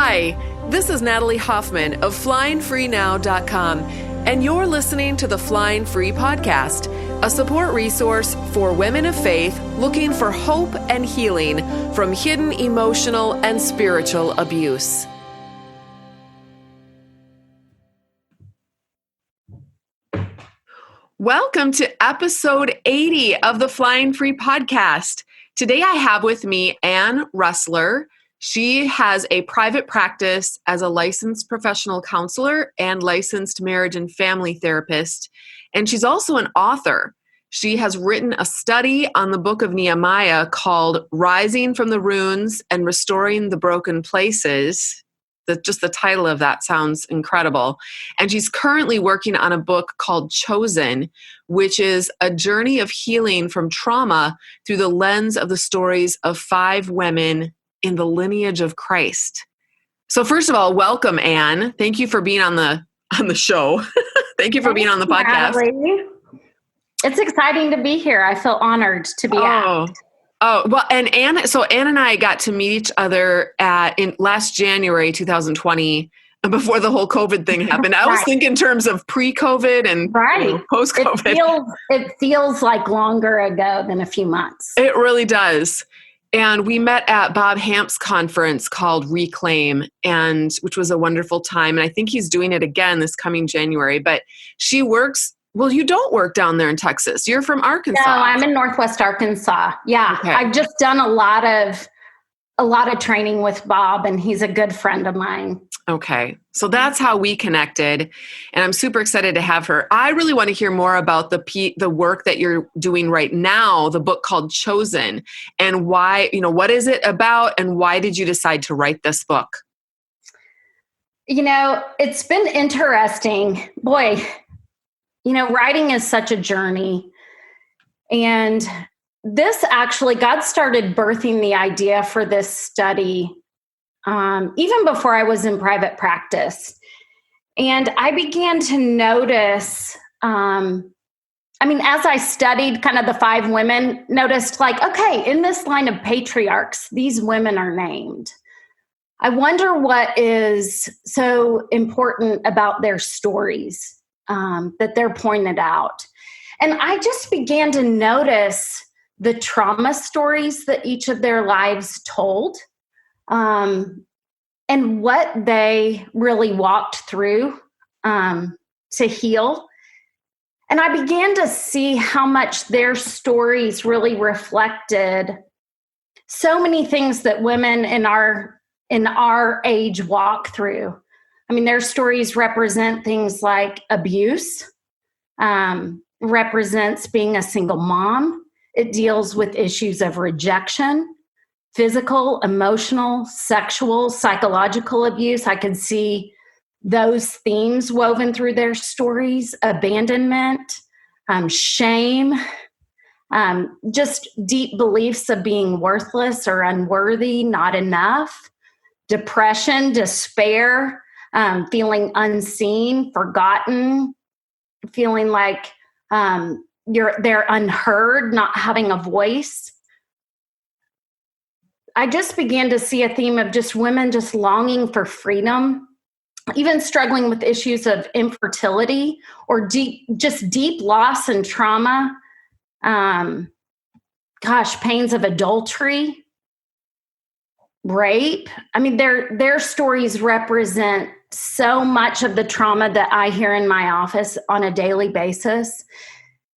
Hi, this is Natalie Hoffman of FlyingFreeNow.com, and you're listening to the Flying Free Podcast, a support resource for women of faith looking for hope and healing from hidden emotional and spiritual abuse. Welcome to episode 80 of the Flying Free Podcast. Today I have with me Anne Resler. She has a private practice as a licensed professional counselor and licensed marriage and family therapist, and she's also an author. She has written a study on the book of Nehemiah called Rising from the Ruins and Restoring the Broken Places. Just the title of that sounds incredible. And she's currently working on a book called Chosen, which is a journey of healing from trauma through the lens of the stories of 5 women in the lineage of Christ. So first of all, welcome, Anne. Thank you for being on the show. Thank you for being on the podcast. Natalie. It's exciting to be here. I feel honored to be asked. Oh, well, and Anne and I got to meet each other in last January 2020, before the whole COVID thing happened. I was thinking in terms of pre-COVID and post-COVID. It feels like longer ago than a few months. It really does. And we met at Bob Hamp's conference called Reclaim, which was a wonderful time. And I think he's doing it again this coming January. But she works. Well, you don't work down there in Texas. You're from Arkansas. No, I'm in Northwest Arkansas. Yeah, okay. I've just done a lot of training with Bob, and he's a good friend of mine. Okay, so that's how we connected, and I'm super excited to have her. I really want to hear more about the work that you're doing right now, the book called Chosen, and why. What is it about, and why did you decide to write this book? It's been interesting, boy. Writing is such a journey. And this actually, God started birthing the idea for this study even before I was in private practice. And I began to notice, as I studied kind of the 5 women, noticed okay, in this line of patriarchs, these women are named. I wonder what is so important about their stories. That they're pointed out. And I just began to notice the trauma stories that each of their lives told, and what they really walked through to heal. And I began to see how much their stories really reflected so many things that women in our age walk through. Their stories represent things like abuse, represents being a single mom. It deals with issues of rejection, physical, emotional, sexual, psychological abuse. I could see those themes woven through their stories, abandonment, shame, just deep beliefs of being worthless or unworthy, not enough, depression, despair, feeling unseen, forgotten, feeling like they're unheard, not having a voice. I just began to see a theme of just women just longing for freedom, even struggling with issues of infertility or deep loss and trauma. Pains of adultery, rape. Their stories represent so much of the trauma that I hear in my office on a daily basis.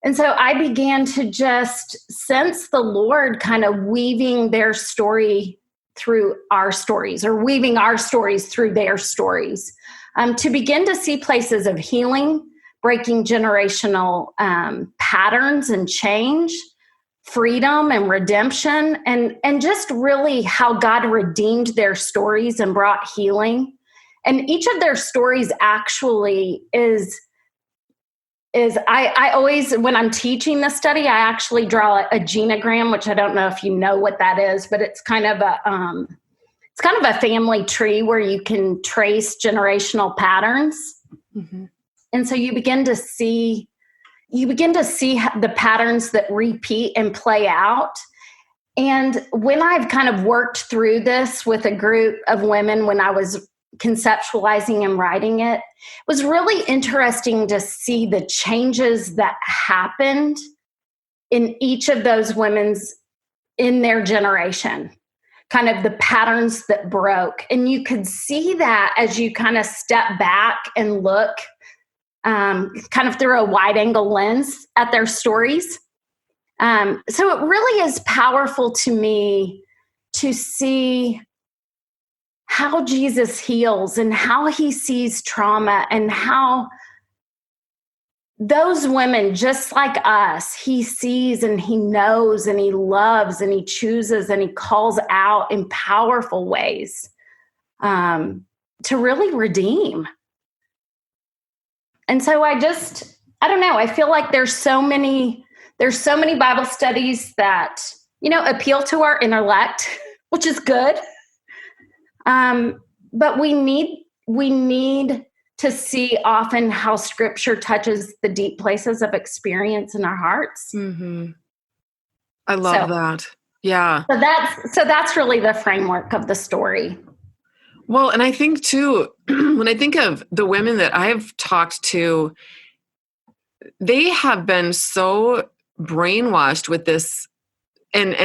And so I began to just sense the Lord kind of weaving their story through our stories, or weaving our stories through their stories, to begin to see places of healing, breaking generational patterns and change, freedom and redemption, and just really how God redeemed their stories and brought healing. And each of their stories actually is I always, when I'm teaching this study, I actually draw a genogram, which I don't know if you know what that is, but it's kind of a family tree where you can trace generational patterns. Mm-hmm. And so you begin to see the patterns that repeat and play out. And when I've kind of worked through this with a group of women, when I was conceptualizing and writing it, it was really interesting to see the changes that happened in each of those women's in their generation, kind of the patterns that broke. And you could see that as you kind of step back and look kind of through a wide angle lens at their stories. So it really is powerful to me to see how Jesus heals and how he sees trauma and how those women, just like us, he sees and he knows and he loves and he chooses and he calls out in powerful ways to really redeem. And so I don't know, I feel like there's so many Bible studies that, appeal to our intellect, which is good. But we need to see often how Scripture touches the deep places of experience in our hearts. Mm-hmm. I love that. Yeah. So that's really the framework of the story. Well, and I think too, when I think of the women that I've talked to, they have been so brainwashed with this and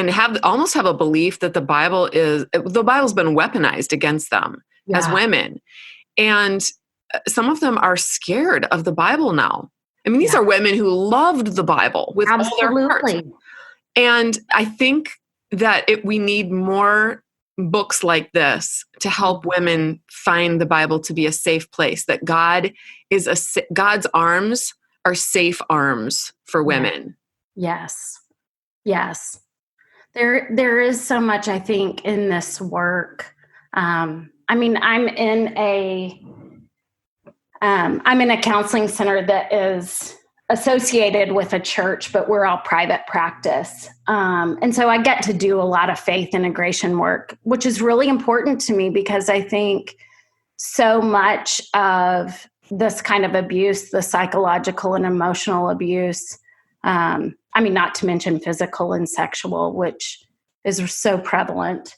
almost have a belief that the Bible's been weaponized against them as women. And some of them are scared of the Bible now. I mean, these are women who loved the Bible with all their heart. And I think that we need more books like this to help women find the Bible to be a safe place, that God's arms are safe arms for women. Yes. There is so much, I think, in this work. I'm in a counseling center that is associated with a church, but we're all private practice. And so I get to do a lot of faith integration work, which is really important to me because I think so much of this kind of abuse, the psychological and emotional abuse, not to mention physical and sexual, which is so prevalent,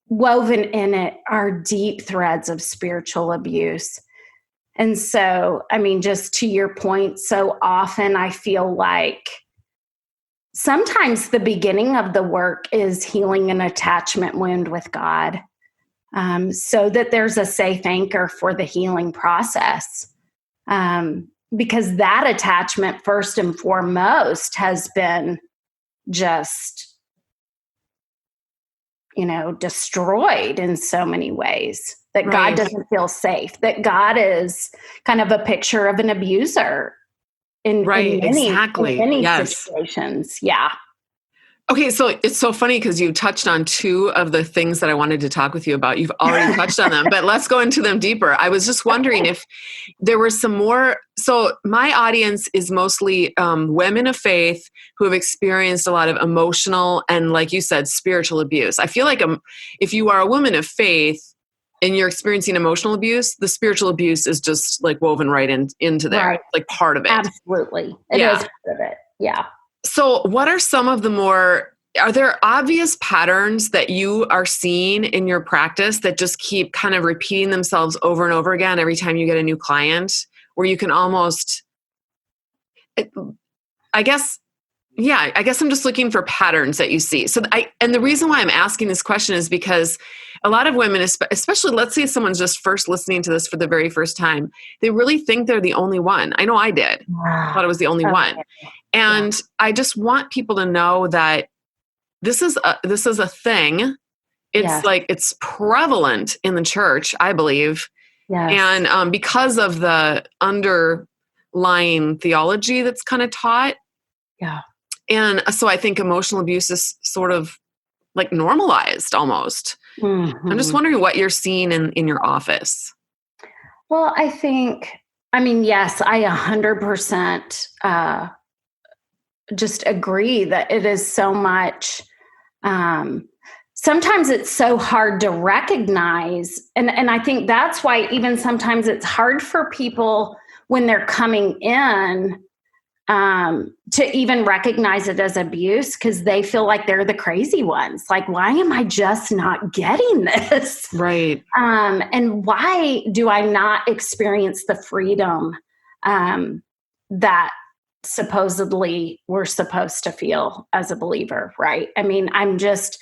woven in it are deep threads of spiritual abuse. And so, just to your point, so often I feel like sometimes the beginning of the work is healing an attachment wound with God, so that there's a safe anchor for the healing process. Because that attachment, first and foremost, has been just, destroyed in so many ways. That God doesn't feel safe, that God is kind of a picture of an abuser in many situations. Yeah. Okay, so it's so funny because you touched on two of the things that I wanted to talk with you about. You've already touched on them, but let's go into them deeper. I was just wondering if there were some more. So my audience is mostly women of faith who have experienced a lot of emotional and, like you said, spiritual abuse. I feel like if you are a woman of faith and you're experiencing emotional abuse, the spiritual abuse is just like woven right into there, like part of it. Absolutely. It is part of it. Yeah. So what are some of are there obvious patterns that you are seeing in your practice that just keep kind of repeating themselves over and over again every time you get a new client, where you can almost, I guess I'm just looking for patterns that you see. And the reason why I'm asking this question is because a lot of women, especially let's say someone's just first listening to this for the very first time, they really think they're the only one. I know I did. I thought I was the only one. And I just want people to know that this is a thing. It's it's prevalent in the church, I believe. Yes. And because of the underlying theology that's kind of taught. Yeah. And so I think emotional abuse is sort of like normalized almost. Mm-hmm. I'm just wondering what you're seeing in your office. Well, I think, yes, I 100% just agree that it is so much. Sometimes it's so hard to recognize. And I think that's why even sometimes it's hard for people when they're coming in to even recognize it as abuse, because they feel like they're the crazy ones. Like, why am I just not getting this? Right. And why do I not experience the freedom that supposedly we're supposed to feel as a believer, right? I mean, I'm just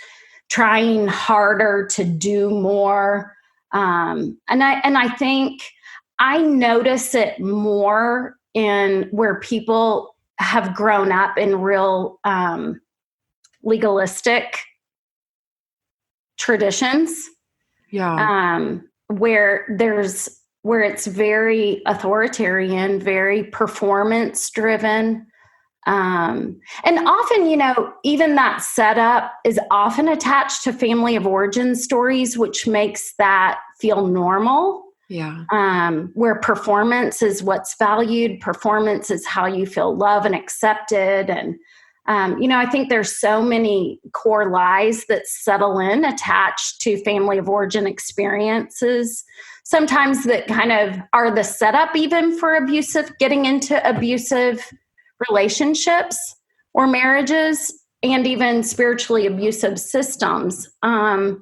trying harder to do more. And I think I notice it more in where people have grown up in real legalistic traditions. Yeah. Where it's very authoritarian, very performance driven. And often, even that setup is often attached to family of origin stories, which makes that feel normal. Yeah. Where performance is what's valued, performance is how you feel loved and accepted. And, I think there's so many core lies that settle in attached to family of origin experiences, sometimes that kind of are the setup even for getting into abusive relationships or marriages, and even spiritually abusive systems. Not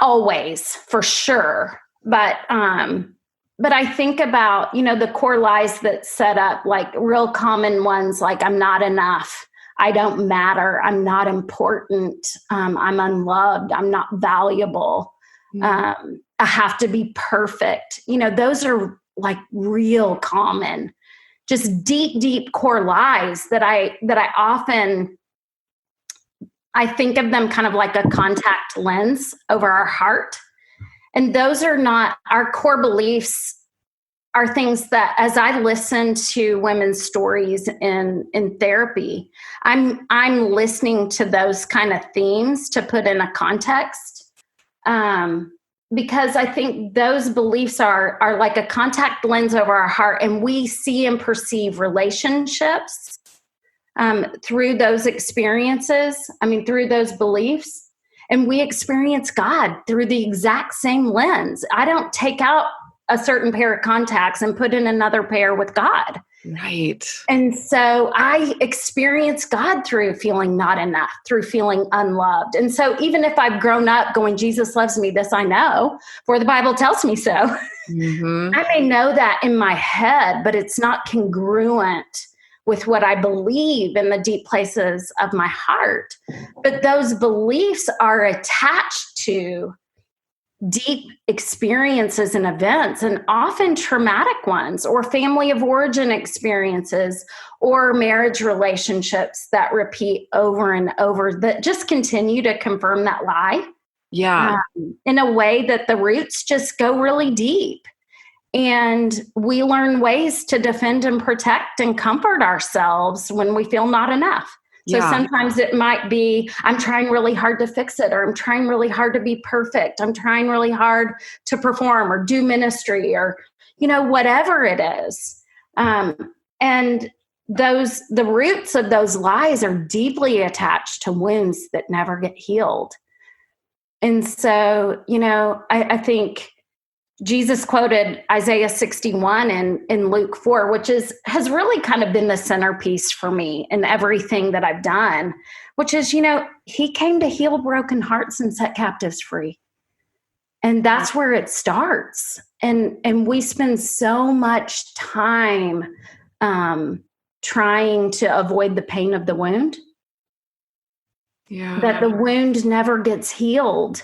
always, for sure. But I think about, the core lies that set up, like real common ones, like I'm not enough, I don't matter, I'm not important, I'm unloved, I'm not valuable, I have to be perfect. Those are like real common, just deep core lies that I often, I think of them kind of like a contact lens over our heart. And those are not our core beliefs, are things that, as I listen to women's stories in therapy, I'm listening to those kind of themes to put in a context, because I think those beliefs are like a contact lens over our heart, and we see and perceive relationships through those experiences. Through those beliefs. And we experience God through the exact same lens. I don't take out a certain pair of contacts and put in another pair with God. Right. And so I experience God through feeling not enough, through feeling unloved. And so even if I've grown up going, Jesus loves me, this I know, for the Bible tells me so. Mm-hmm. I may know that in my head, but it's not congruent with what I believe in the deep places of my heart. But those beliefs are attached to deep experiences and events, and often traumatic ones, or family of origin experiences, or marriage relationships that repeat over and over, that just continue to confirm that lie. Yeah. In a way that the roots just go really deep. And we learn ways to defend and protect and comfort ourselves when we feel not enough. So sometimes it might be, I'm trying really hard to fix it, or I'm trying really hard to be perfect. I'm trying really hard to perform or do ministry, or, whatever it is. And the roots of those lies are deeply attached to wounds that never get healed. And so, I think Jesus quoted Isaiah 61 in Luke 4, which has really kind of been the centerpiece for me in everything that I've done, which is, he came to heal broken hearts and set captives free. And that's where it starts. And we spend so much time trying to avoid the pain of the wound, that the wound never gets healed.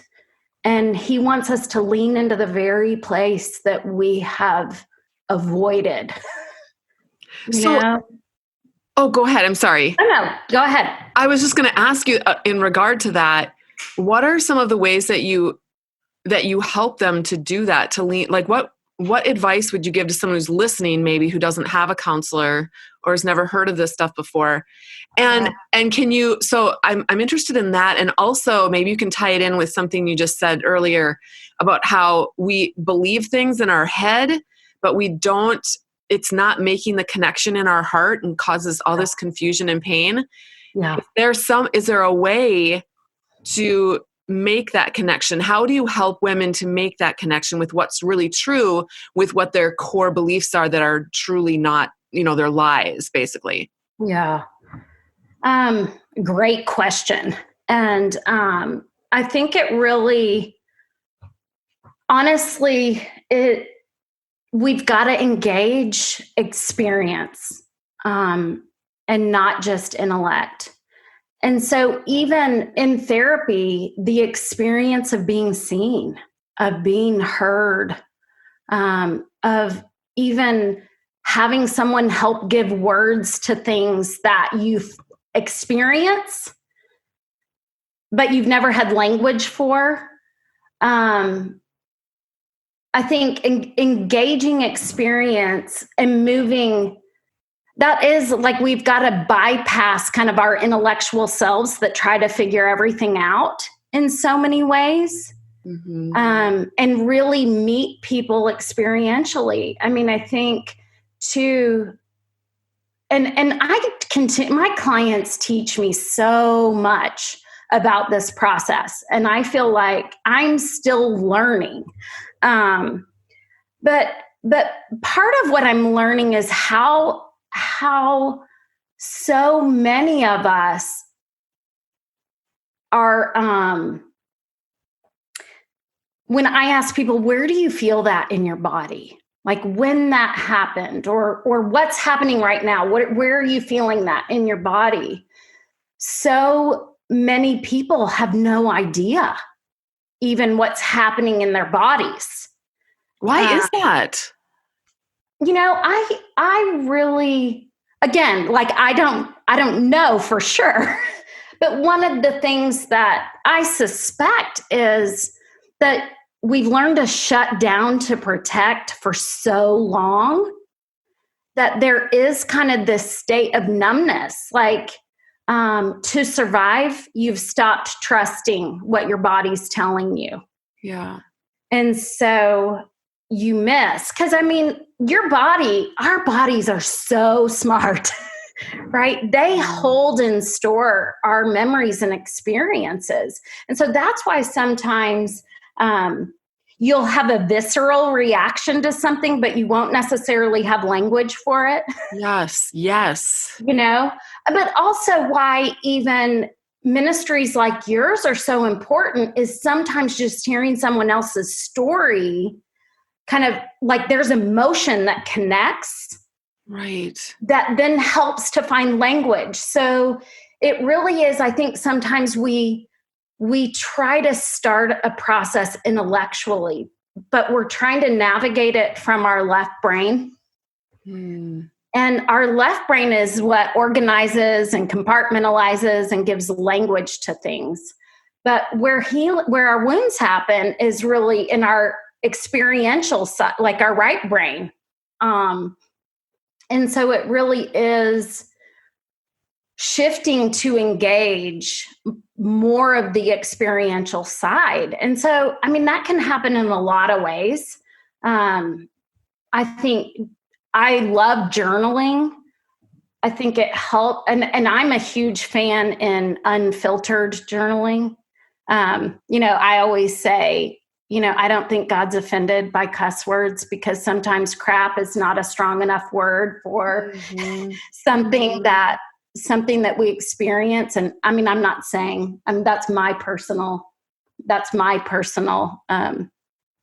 And he wants us to lean into the very place that we have avoided. Oh, go ahead. I'm sorry. No, go ahead. I was just going to ask you in regard to that, what are some of the ways that you help them to do that, to lean, like what advice would you give to someone who's listening, maybe who doesn't have a counselor or has never heard of this stuff before? And can you, so I'm interested in that. And also maybe you can tie it in with something you just said earlier about how we believe things in our head, but it's not making the connection in our heart and causes all this confusion and pain. Yeah. Is there a way to make that connection? How do you help women to make that connection with what's really true, with what their core beliefs are that are truly not their lies, basically? Yeah. Great question. And I think it really, honestly, we've got to engage experience and not just intellect. And so even in therapy, the experience of being seen, of being heard, of even having someone help give words to things that you experience, but you've never had language for. I think engaging experience and moving, that is like we've got to bypass kind of our intellectual selves that try to figure everything out in so many ways. And really meet people experientially. I mean, I think too, and I continue, my clients teach me so much about this process, and I feel like I'm still learning. But part of what I'm learning is how so many of us are, when I ask people, where do you feel that in your body? Like when that happened, or what's happening right now? Where are you feeling that in your body? So many people have no idea even what's happening in their bodies. Why is that? I really, again, like I don't know for sure. But one of the things that I suspect is that we've learned to shut down to protect for so long that there is kind of this state of numbness. Like to survive, you've stopped trusting what your body's telling you. Yeah. And so you miss, because I mean, our bodies are so smart. Right? They hold and store our memories and experiences. And so that's why sometimes you'll have a visceral reaction to something, but you won't necessarily have language for it. Yes. But also why even ministries like yours are so important is sometimes just hearing someone else's story, kind of like there's emotion that connects. Right. That then helps to find language. So it really is, I think sometimes we try to start a process intellectually, but we're trying to navigate it from our left brain. And our left brain is what organizes and compartmentalizes and gives language to things. But where our wounds happen is really in our experiential side, like our right brain. And so it really is shifting to engage more of the experiential side. And so, I mean, that can happen in a lot of ways. I think I love journaling. I think it helped. And I'm a huge fan in unfiltered journaling. I always say, I don't think God's offended by cuss words, because sometimes crap is not a strong enough word for something that we experience. And I mean, I'm not saying, that's my personal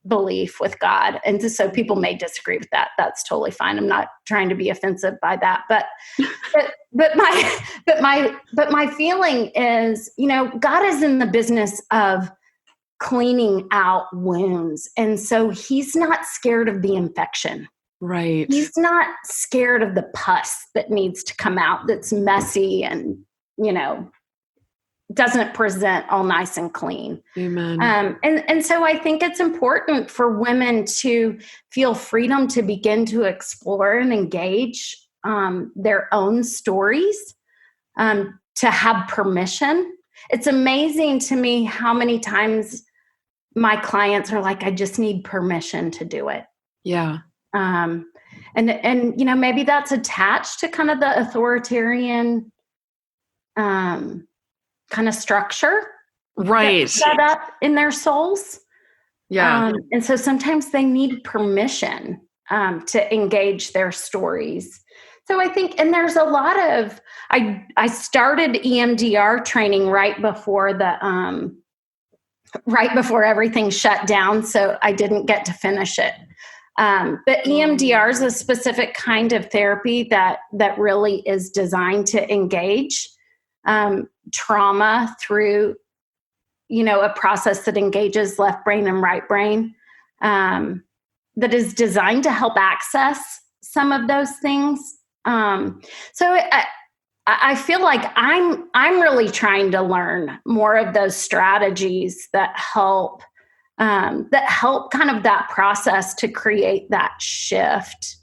belief with God. And so people may disagree with that. That's totally fine. I'm not trying to be offensive by that, but my feeling is, God is in the business of cleaning out wounds. And so he's not scared of the infection. Right. He's not scared of the pus that needs to come out, that's messy and, doesn't present all nice and clean. Amen. And so I think it's important for women to feel freedom to begin to explore and engage their own stories, to have permission. It's amazing to me how many times my clients are like, I just need permission to do it. Yeah. And maybe that's attached to kind of the authoritarian kind of structure, right, set up in their souls. Yeah. And so sometimes they need permission to engage their stories. So I think, and there's a lot of, I started EMDR training right before everything shut down. So I didn't get to finish it. But EMDR is a specific kind of therapy that really is designed to engage trauma through, a process that engages left brain and right brain, that is designed to help access some of those things. So I feel like I'm really trying to learn more of those strategies that help kind of that process to create that shift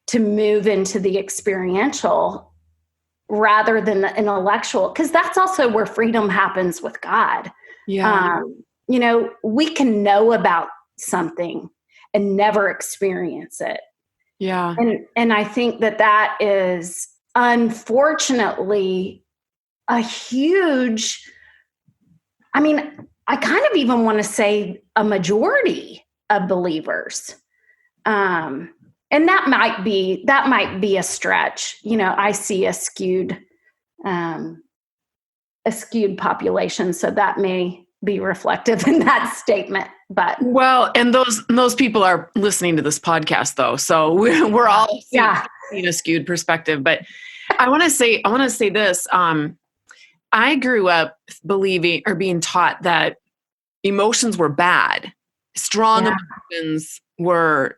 to move into the experiential rather than the intellectual, because that's also where freedom happens with God. Yeah. We can know about something and never experience it. Yeah. And I think that is unfortunately a huge, I kind of even want to say a majority of believers. And that might be a stretch. I see a skewed population, so that may be reflective in that statement. But and those people are listening to this podcast, though, so we're all seeing a skewed perspective. But I want to say this. I grew up believing or being taught that emotions were bad. Strong emotions were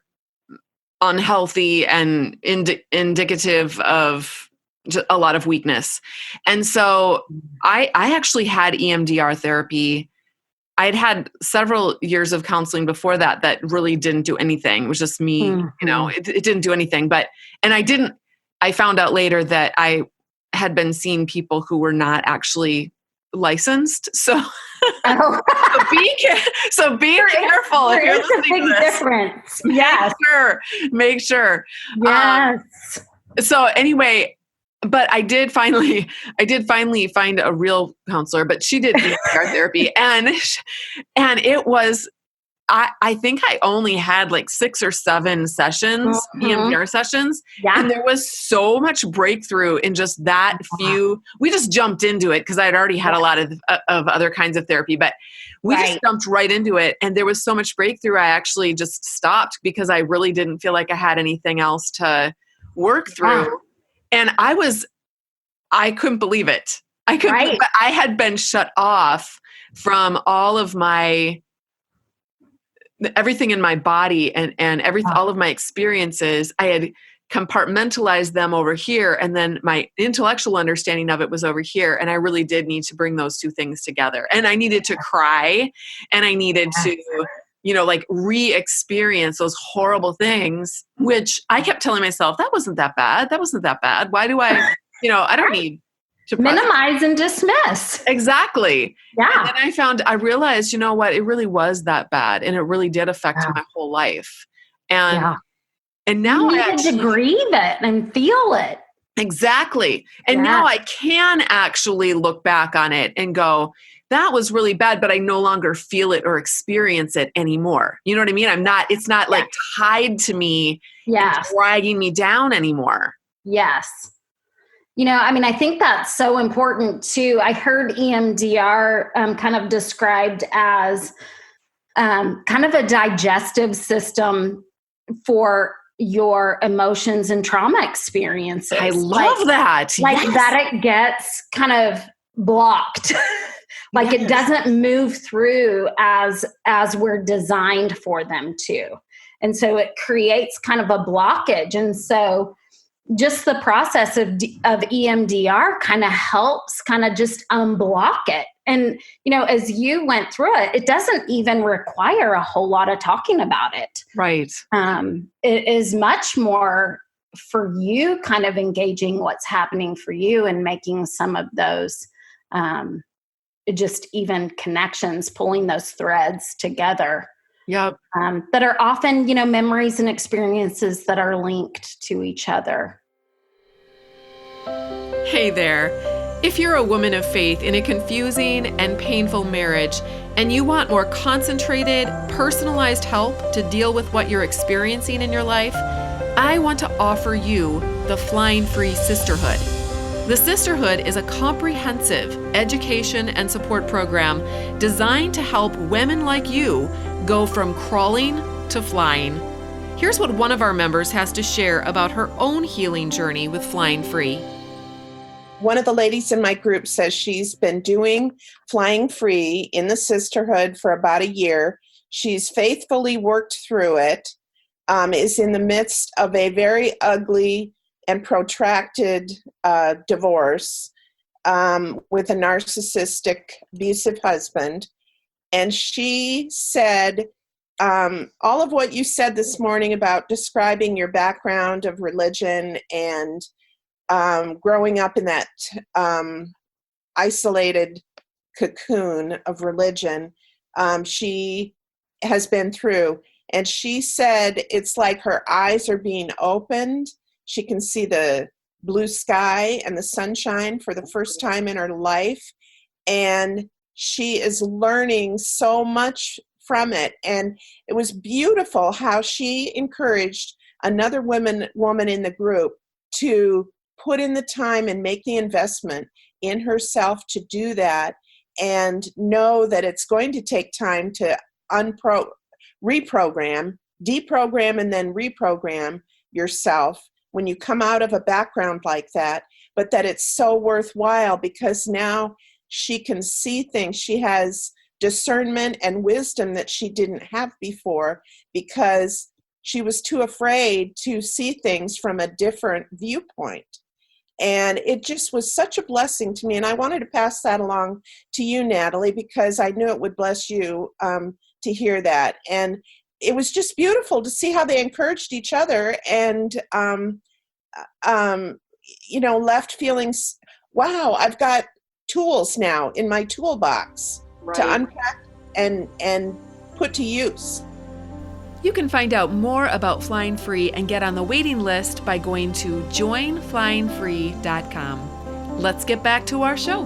unhealthy and indicative of a lot of weakness. And so I actually had EMDR therapy. I'd had several years of counseling before that really didn't do anything. It was just me, it didn't do anything. I found out later that I had been seeing people who were not actually licensed. So, so be careful if you're listening to this. Difference. Yes. Make sure. Yes. So anyway, but I did finally find a real counselor, but she did EMDR therapy, and it was, I think I only had like 6 or 7 sessions, EMDR sessions. Yeah. And there was so much breakthrough in just that few. We just jumped into it because I had already had a lot of other kinds of therapy, but we just jumped right into it. And there was so much breakthrough. I actually just stopped because I really didn't feel like I had anything else to work through. Yeah. And I couldn't believe it. I had been shut off from all of everything in my body and all of my experiences. I had compartmentalized them over here, and then my intellectual understanding of it was over here. And I really did need to bring those two things together. And I needed to cry, and I needed to, re-experience those horrible things, which I kept telling myself, that wasn't that bad. That wasn't that bad. Why do I, I don't need to minimize and dismiss. Exactly. Yeah. And then I realized, it really was that bad. And it really did affect my whole life. And now I need to grieve it and feel it. Exactly. And now I can actually look back on it and go, that was really bad, but I no longer feel it or experience it anymore. You know what I mean? It's not like tied to me and dragging me down anymore. Yes. I think that's so important too. I heard EMDR kind of described as kind of a digestive system for your emotions and trauma experiences. I love that. That it gets kind of blocked. It doesn't move through as we're designed for them to. And so it creates kind of a blockage. And so just the process of EMDR kind of helps kind of just unblock it. And, as you went through it, it doesn't even require a whole lot of talking about it. Right. It is much more for you kind of engaging what's happening for you and making some of those just even connections, pulling those threads together. Yep. That are often, memories and experiences that are linked to each other. Hey there. If you're a woman of faith in a confusing and painful marriage, and you want more concentrated, personalized help to deal with what you're experiencing in your life, I want to offer you the Flying Free Sisterhood. The Sisterhood is a comprehensive education and support program designed to help women like you go from crawling to flying. Here's what one of our members has to share about her own healing journey with Flying Free. One of the ladies in my group says she's been doing Flying Free in the Sisterhood for about a year. She's faithfully worked through it, is in the midst of a very ugly and protracted divorce with a narcissistic, abusive husband. And she said, all of what you said this morning about describing your background of religion and growing up in that isolated cocoon of religion, she has been through. And she said it's like her eyes are being opened. She can see the blue sky and the sunshine for the first time in her life. And she is learning so much from it. And it was beautiful how she encouraged another woman in the group to put in the time and make the investment in herself to do that, and know that it's going to take time to reprogram, deprogram, and then reprogram yourself when you come out of a background like that, but that it's so worthwhile because now she can see things. She has discernment and wisdom that she didn't have before because she was too afraid to see things from a different viewpoint. And it just was such a blessing to me. And I wanted to pass that along to you, Natalie, because I knew it would bless you to hear that. And it was just beautiful to see how they encouraged each other and, left feelings, wow, I've got tools now in my toolbox to unpack and put to use. You can find out more about Flying Free and get on the waiting list by going to joinflyingfree.com. Let's get back to our show.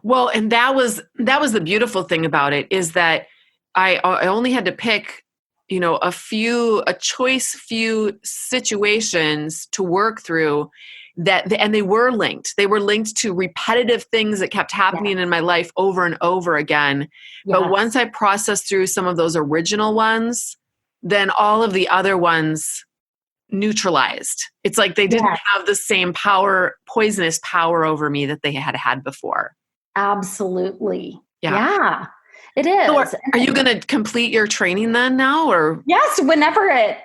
Well, and that was the beautiful thing about it, is that I only had to pick, a few situations to work through and they were linked. They were linked to repetitive things that kept happening in my life over and over again. Yes. But once I processed through some of those original ones, then all of the other ones neutralized. It's like they didn't have the same poisonous power over me that they had before. Absolutely. Yeah. It is. So are you going to complete your training then now, or? Yes, whenever it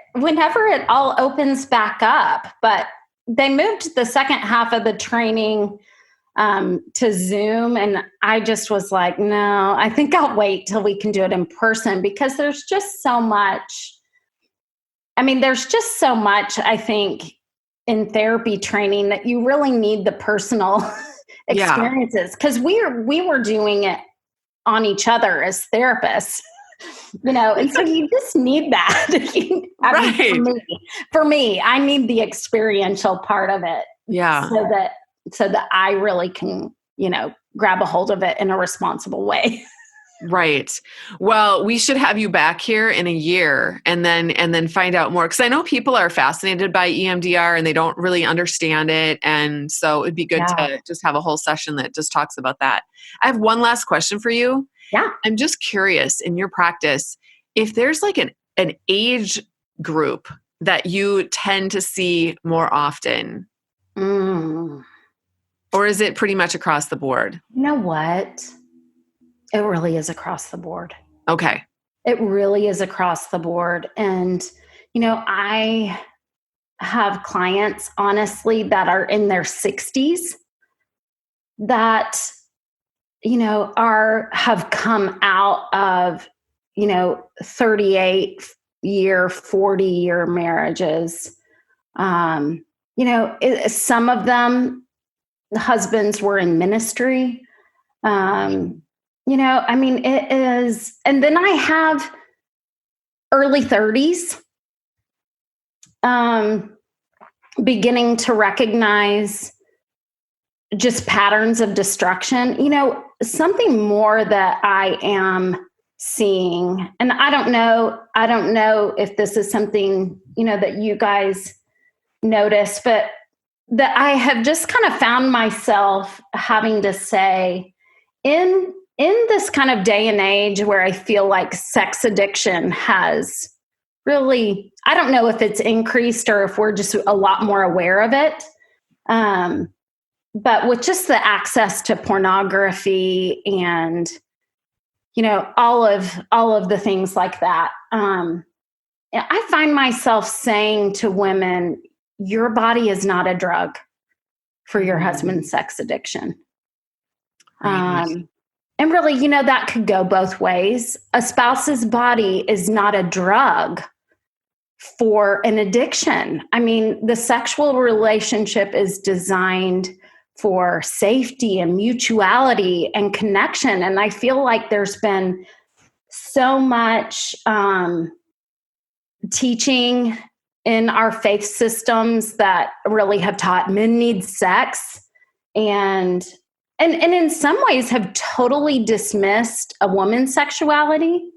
all opens back up. But they moved the second half of the training to Zoom, and I just was like, no, I think I'll wait till we can do it in person, because there's just so much. I mean, there's just so much, I think, in therapy training that you really need the personal experiences, because we were doing it on each other as therapists, and so you just need that. For me, I need the experiential part of it. Yeah. So that I really can, grab a hold of it in a responsible way. Right. Well, we should have you back here in a year and then find out more. Because I know people are fascinated by EMDR and they don't really understand it. And so it'd be good to just have a whole session that just talks about that. I have one last question for you. Yeah. I'm just curious, in your practice, if there's like an age group that you tend to see more often, or is it pretty much across the board? You know what? It really is across the board. Okay. It really is across the board. And, I have clients, honestly, that are in their 60s that, have come out of, 38-year, 40-year marriages. Some of them, the husbands were in ministry. It is. And then I have early 30s, beginning to recognize just patterns of destruction. Something more that I am seeing, and I don't know if this is something, that you guys notice, but that I have just kind of found myself having to say in this kind of day and age where I feel like sex addiction has really, I don't know if it's increased or if we're just a lot more aware of it. But with just the access to pornography and, all of the things like that, I find myself saying to women, your body is not a drug for your husband's sex addiction. And really, that could go both ways. A spouse's body is not a drug for an addiction. I mean, the sexual relationship is designed for safety and mutuality and connection. And I feel like there's been so much teaching in our faith systems that really have taught men need sex and in some ways have totally dismissed a woman's sexuality.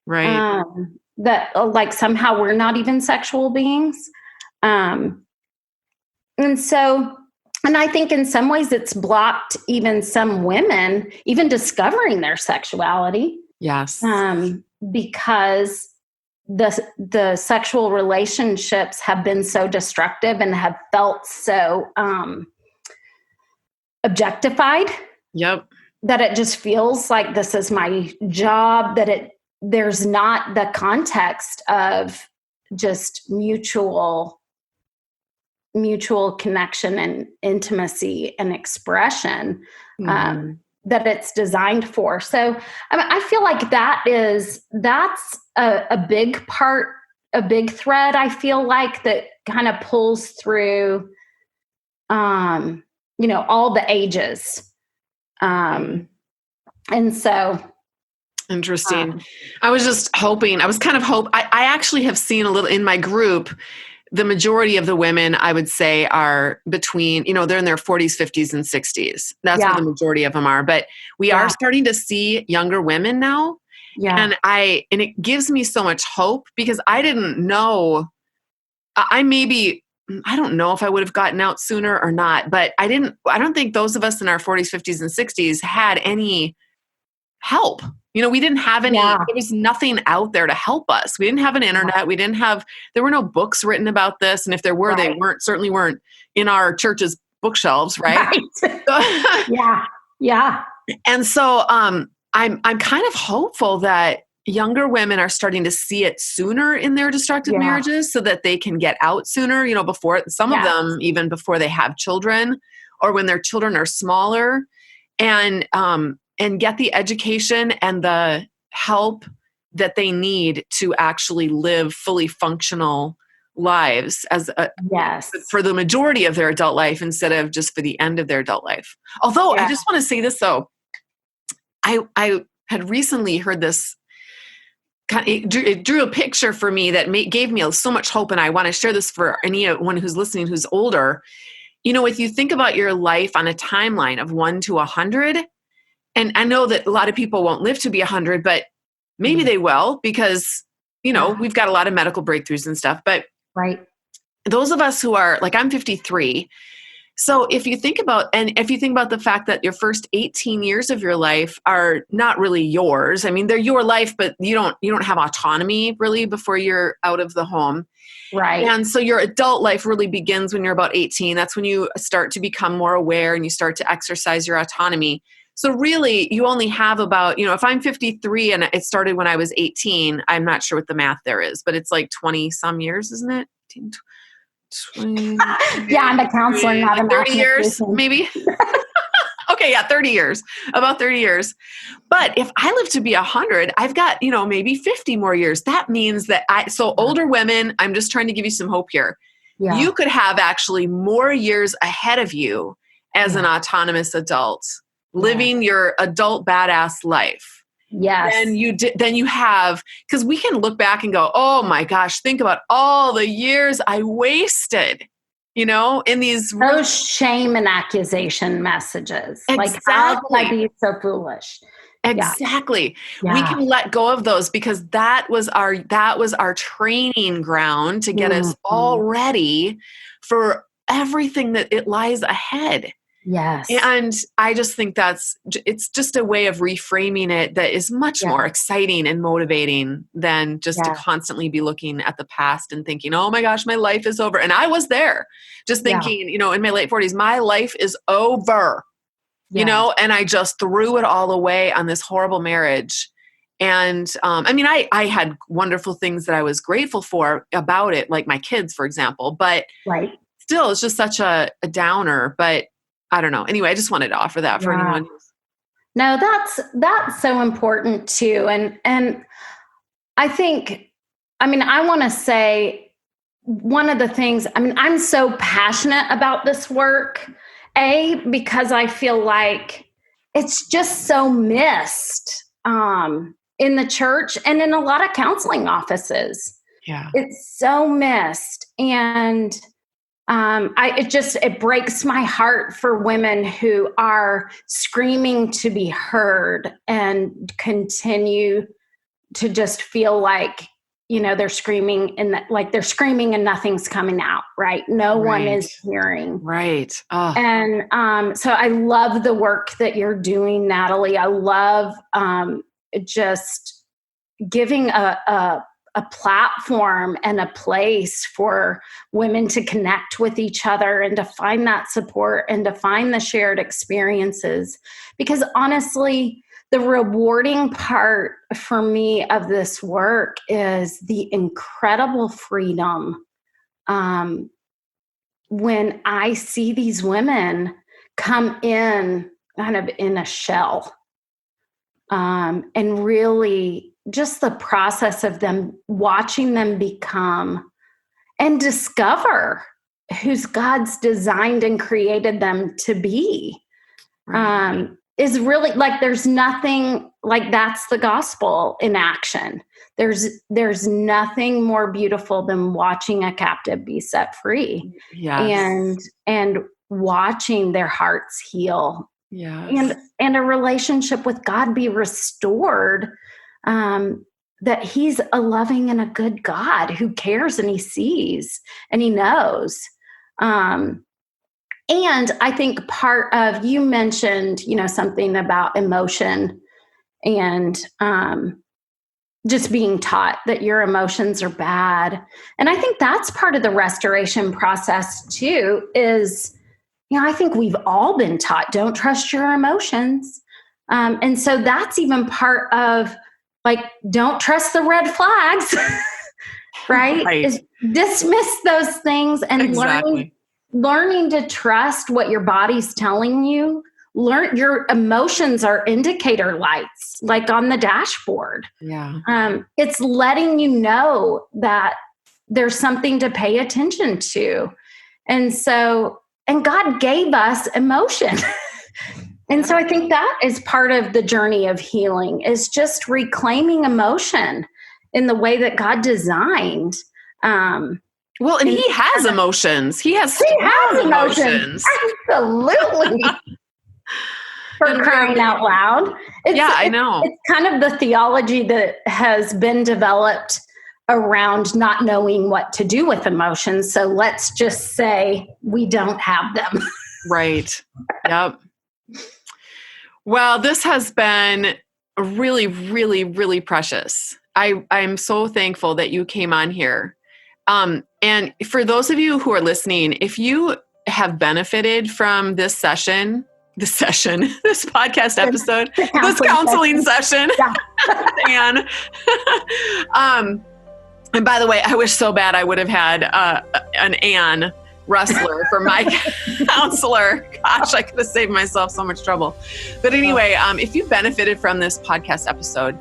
Right. That like somehow we're not even sexual beings. And I think in some ways it's blocked even some women even discovering their sexuality. Yes. Because the sexual relationships have been so destructive and have felt so objectified. Yep. That it just feels like this is my job, that there's not the context of just mutual connection and intimacy and expression that it's designed for. So I feel like that's a big part, a big thread, I feel like, that kind of pulls through, all the ages. And so. Interesting. I was just hoping, I actually have seen a little in my group. The majority of the women, I would say, are between, they're in their 40s, 50s, and 60s. That's where the majority of them are. But we are starting to see younger women now. Yeah. And it gives me so much hope because I didn't know, I don't know if I would have gotten out sooner or not, but I don't think those of us in our 40s, 50s, and 60s had any help. We didn't have any, there was nothing out there to help us. We didn't have an internet. There were no books written about this. And if there were, they certainly weren't in our church's bookshelves. Right. Yeah. And so, I'm kind of hopeful that younger women are starting to see it sooner in their destructive marriages so that they can get out sooner, before some of them, even before they have children or when their children are smaller, and get the education and the help that they need to actually live fully functional lives for the majority of their adult life instead of just for the end of their adult life. Although I just want to say this though, I had recently heard this, it drew a picture for me that gave me so much hope, and I want to share this for anyone who's listening who's older. If you think about your life on a timeline of 1 to 100, and I know that a lot of people won't live to be 100, but maybe they will because, we've got a lot of medical breakthroughs and stuff. But those of us who are, like, I'm 53. So if you think about the fact that your first 18 years of your life are not really yours, I mean, they're your life, but you don't have autonomy really before you're out of the home. Right. And so your adult life really begins when you're about 18. That's when you start to become more aware and you start to exercise your autonomy. So really, you only have about, if I'm 53 and it started when I was 18, I'm not sure what the math there is, but it's like 20 some years, isn't it? 20, I'm a counselor, not a 30 years, maybe. Okay, 30 years, about 30 years. But if I live to be 100, I've got, maybe 50 more years. That means that older women, I'm just trying to give you some hope here. Yeah. You could have actually more years ahead of you as an autonomous adult. Living your adult badass life. Yes. Then you have, because we can look back and go, oh my gosh, think about all the years I wasted, in these those shame and accusation messages. Exactly. Like, how could I be so foolish? Exactly. Yeah. We can let go of those because that was our training ground to get us all ready for everything that it lies ahead. Yes. And I just think it's just a way of reframing it that is much more exciting and motivating than just to constantly be looking at the past and thinking, oh my gosh, my life is over. And I was there just thinking, in my late 40s, my life is over, and I just threw it all away on this horrible marriage. And I had wonderful things that I was grateful for about it, like my kids, for example, but still it's just such a downer. But I don't know. Anyway, I just wanted to offer that for anyone. No, that's so important too. And I think, I want to say one of the things, I'm so passionate about this work, because I feel like it's just so missed in the church and in a lot of counseling offices. Yeah. It's so missed. And it breaks my heart for women who are screaming to be heard and continue to just feel like, they're screaming and nothing's coming out, right? No one is hearing. Right. Oh. And so I love the work that you're doing, Natalie. I love just giving a platform and a place for women to connect with each other and to find that support and to find the shared experiences. Because honestly, the rewarding part for me of this work is the incredible freedom when I see these women come in kind of in a shell, and really just the process of them, watching them become and discover who's God's designed and created them to be, is really like, there's nothing like, that's the gospel in action. There's nothing more beautiful than watching a captive be set free. Yes. And watching their hearts heal. Yes. And a relationship with God be restored, that he's a loving and a good God who cares and he sees and he knows. And I think part of, you mentioned, something about emotion and just being taught that your emotions are bad. And I think that's part of the restoration process too, is, I think we've all been taught, don't trust your emotions. And so that's even part of, like, don't trust the red flags, right? Is dismiss those things and learning to trust what your body's telling you. Learn your emotions are indicator lights, like on the dashboard. Yeah. It's letting you know that there's something to pay attention to. And God gave us emotion. And so I think that is part of the journey of healing, is just reclaiming emotion in the way that God designed. Well, and he has emotions. He has emotions. Absolutely. For crying out loud. I know. It's kind of the theology that has been developed around not knowing what to do with emotions. So let's just say we don't have them. Right. Yep. Well, this has been really, really, really precious. I'm so thankful that you came on here. And for those of you who are listening, if you have benefited from this podcast episode, this counseling session, Anne. And by the way, I wish so bad I would have had an Anne Resler for my counselor. Gosh, I could have saved myself so much trouble. But anyway, if you benefited from this podcast episode,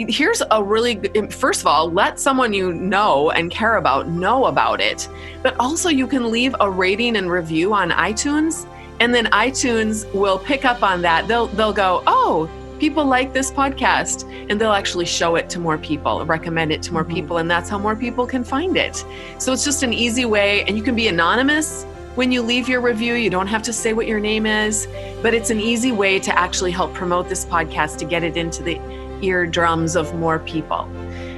here's a really good, first of all, let someone you know and care about know about it. But also you can leave a rating and review on iTunes, and then iTunes will pick up on that. They'll go, oh, people like this podcast, and they'll actually show it to more people, recommend it to more people, and that's how more people can find it. So it's just an easy way, and you can be anonymous, when you leave your review. You don't have to say what your name is, but it's an easy way to actually help promote this podcast to get it into the eardrums of more people.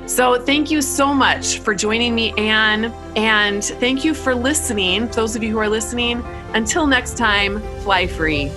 So thank you so much for joining me, Anne, and thank you for listening. Those of you who are listening, until next time, fly free.